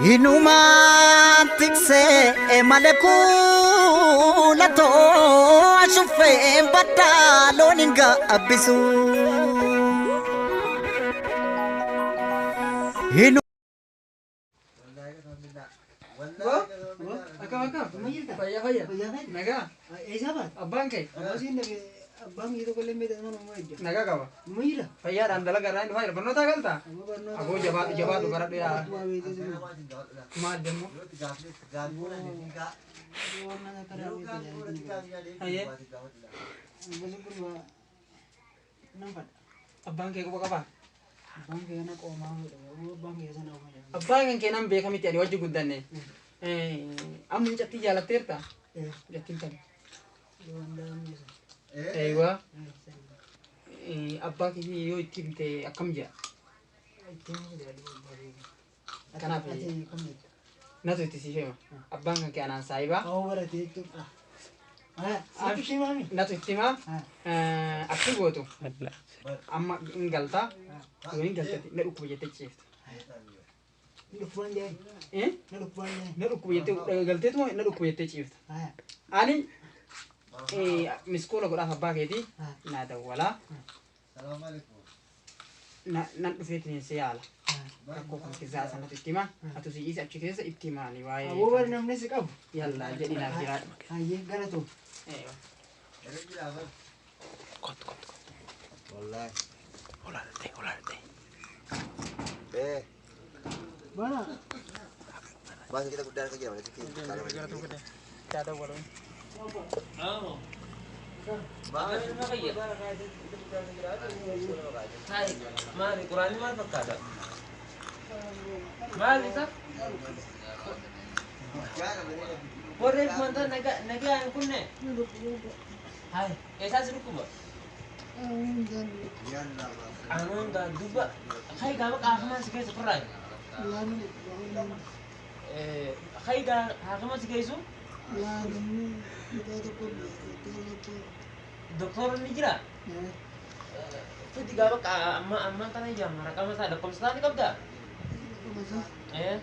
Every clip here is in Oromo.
Inumaan tiksee malee kuulatoo ashuufee baddaa loon hin gaabbisu. Abang itu kalau medan mana mau aja. Naga kawa. Mira. Fayya dan dalaga ran fayya berno ta galta. Ago jaba barat ya. Ma demo. Aye. Nampak. Abang ke ko apa? Abang kayak anak omah. Abang kayak sana omah. Abang yang kenam be kami tiada wajib gudanne. Amun jati jala terta. Jatin kan. Ewa. Abba kini yo itimte akamja. Kenapa? Natu itu sih cuma. Abang kan anak saiba. Oh berarti itu. Itu sih mami. Natu itu mah. Aku gua tuh. Amma inggalta. Tuh inggalta. Nek uku jete cif. Lupuan jai. Lupuan jai. Nek uku jete galta tuh nek uku jete cif. Ani miskola ko dafa baketi na da wala Assalamu alaikum. nan do fetini siyala ko ko kiza sana titima atu si isa chikesa ittimani waye Awo bar namne se kabu. yalla jadi na kira Aye gara tuh. eyo Kot. Wallahi. Ola de Mana? Bang kita udah kerja mana kita. tada wala Hai, mari Quran mal fakada. Mal isa. Korek mantan naga an kunne. Hai, kaisa suruh kuba. Anun da duba. Hai ga bak ahma sige seperai. Hai ga ahma sige isu. Dokter ni kira. Itu tiga bak amma kan aja mereka masa ada konsultasi kau dah. Aye.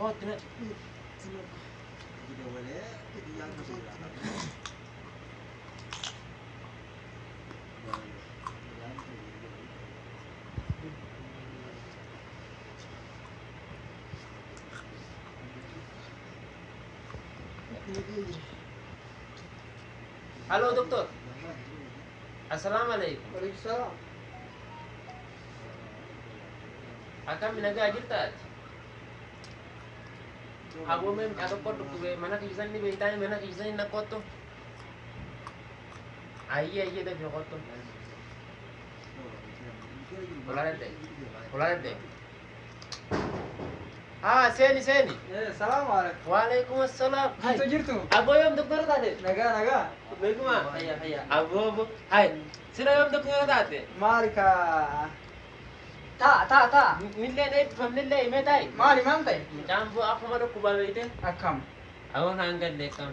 Oh tidak. Halo dokter. Assalamualaikum. Waalaikumsalam. Akan minaga ajirtat. Aku mem ada kodo kue mana kisan ni beitanya mana kisan na koto. Iya dah dia koto. Polarete. Seni. Assalamualaikum. Waalaikumsalam. Hai. Itu jirtu. Abo yom dokter tadi. Naga Assalamualaikum. hayya Abo. Hai. Sila yom dokter tadi. marika ta Nille dai famnille metai. mari mamtai Jambu aku madu kubalite. akam Awon hangan dekam.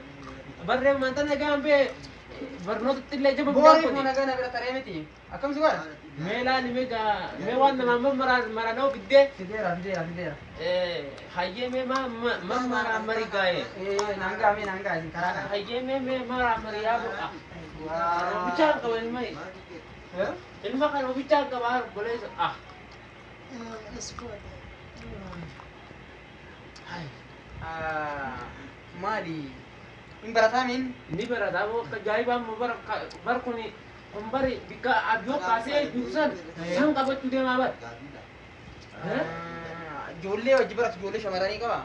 Barre mantan nagambe. Barno tille jabo bori ko naga na bira taremeti akam sugar Mela ni mega mewan mamma marano bidde. sidera Haye me mara marigae. nanga sin karana Haye me mara mariabu. Bicara kawan mai. Ilmu kan bicara kawan boleh mari imbaratamin Ini berada mau kejai bang bar kuni kembali bika abio kasih jurusan sang kabat tu dia ngabat. jolle wajibarat jolle shamarani kaba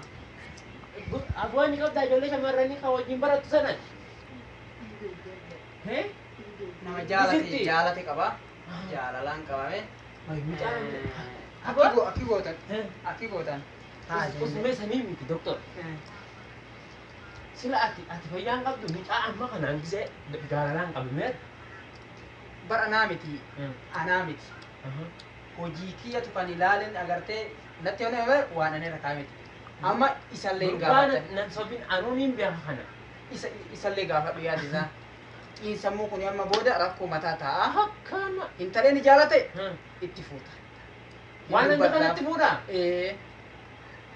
Abuan ni kau dah joleh sama Rani kau jimbar tu sana. nama Siti. jalati kaba jalalan kaba me Apa? aki gotan Usme sani miti doktor. Sila ati bayang kau tu ni amma kan angse galalang kau met. bar anamiti hojii kiyyatu kan ilaalin agarte natti one ber waanane rakamiti amma isalle gaafatan Nan sobin anunin biang kana. isalle gaafadhu yaadisa sammuu kun amma booda rakkoo mataa ta'a Akkana. intaleen jaalate Hmm. itti fuuta Waan hanga kanatti fuudha.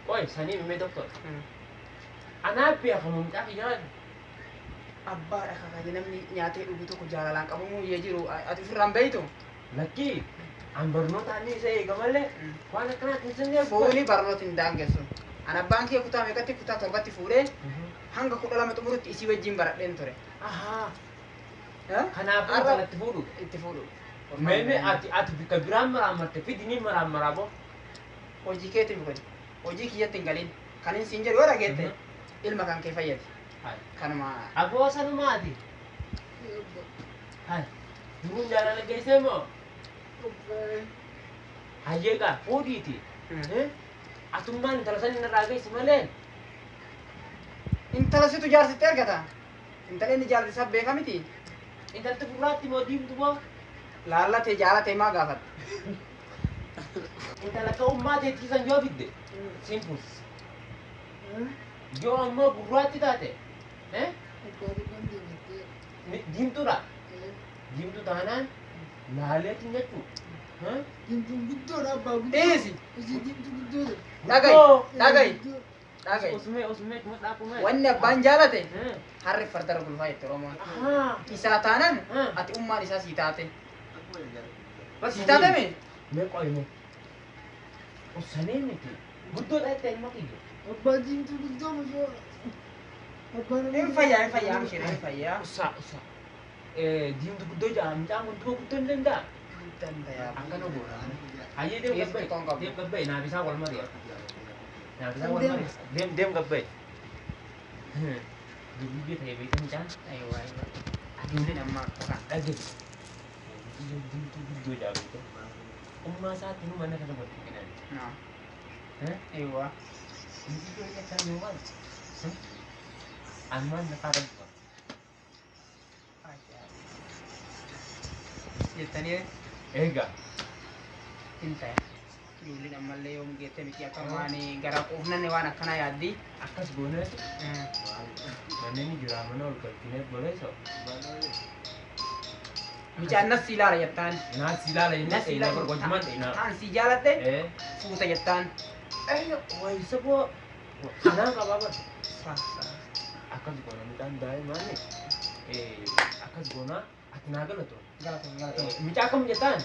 Oi, sanii mimee doktor. Anaaf beekamu mucaa kiyyaan. Abbaadha kakaayyee namni nyaatee dhugu tokko jaalalaan qabamu iyya jiru ati ofirraan beeytu. Lakkii an barnoota inni isa eega malee waan akkanaatti hin sinneef. Fuuni barnoota hin daangessu. An abbaan kee kutaa meeqatti kutaa torbatti fuudhee hanga 12 xumurutti isii wajjin baradheen ture. Ahaa. Kanaafuu kanatti fuudhu. Itti fuudhu. Meemee ati bika biraan maraammatte fidinii maraammaraa boo. Hojii keetiif godhi. Hojii kiyyatti hin galin. Kan hin siin jedhu yoo dhageette ilma kan kee fayyadi. Kanuma. Aboo sanumaati. Hai. Duruun jaalala geessee moo? Hayyeegaa fuudhiiti. Atummaan intala san irraa geessi malee. Intala situ jaarsitti ergata. Intala inni jaalati isaa beeka miti. Intalti gurraatti moo diimtu moo? Laallatee jaalatee maa gaafata? Intala ka'ummaa teettisan yoo fidde. Simpul. Yoo ammoo gurraatti taate. Diimtuudha. Diimtuu taanaan laaleetiin jechuu. Diimtuun guddoodha abbaa guddoo. Dhiisi. Isii diimtuu guddoodha. Dhagayi. Osumee kuma dhaabume. Wanni abbaan jaalate harri fardarra gulfaa jette Oromoon. Isaa taanaan ati ummaan isaa sii taate. Sii taate mee? Mee qoyime. Osanee miti. Guddoodha jettee ilma kiyya. Abbaa diimtuu guddoo mashoo. Hin fayyaa mishiree hin fayyaa. Usaa. Diimtu guddoo jaa mucaan guddoo guddoo hin danda'a. Dandayaa. Akkana goona. Hayyee deem gabbay. Deem gabbay naaf isaa wal mari'a. Naaf isaa wal mari'a. Deem gabbay. Dubbii ta'e beekan mucaan. Ayiwaa. Aduunin amma akka Dhaggeessi. Diimtuu guddoo jaa beekan. Ummaa isaatti nu mana kana wal fiqinan. Ayiwaa. Ini juga kan memang. Aman nakara. Jettanii Ega. Intaya. Ijoolleen ammallee yoo geette miti akka waan garaa quufnanne waan akkanaa yaaddi. Akkas goone. Manneen jira mana ol galchine boleso. Michaan nas ilaala jettaan. Nas ilaala inni ina gorgojuman ina. Taan si jaalatte fuuta jettaan. Wai sabo. Kanaan qababa. Sasa. Akkas goona midhaan daa'imman akkas goona ati naa galatu. Galata. Michaa kam jettaan?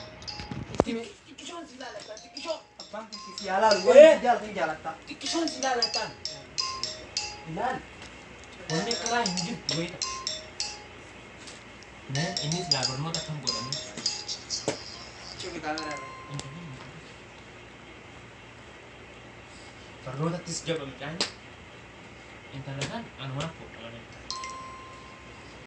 Tikishoon si ilaala tikishoon. Abbaan si yaalaa wanni si jaalatu ni jaalatta. Tikishoon si ilaala. Ilaal. Wanni karaa hin jirtu wayita. Ini sila barnoota kan godhani. Cobi kaameraa. Barnoota tis jaba midhaan. Intala kan anumaaf godhamani.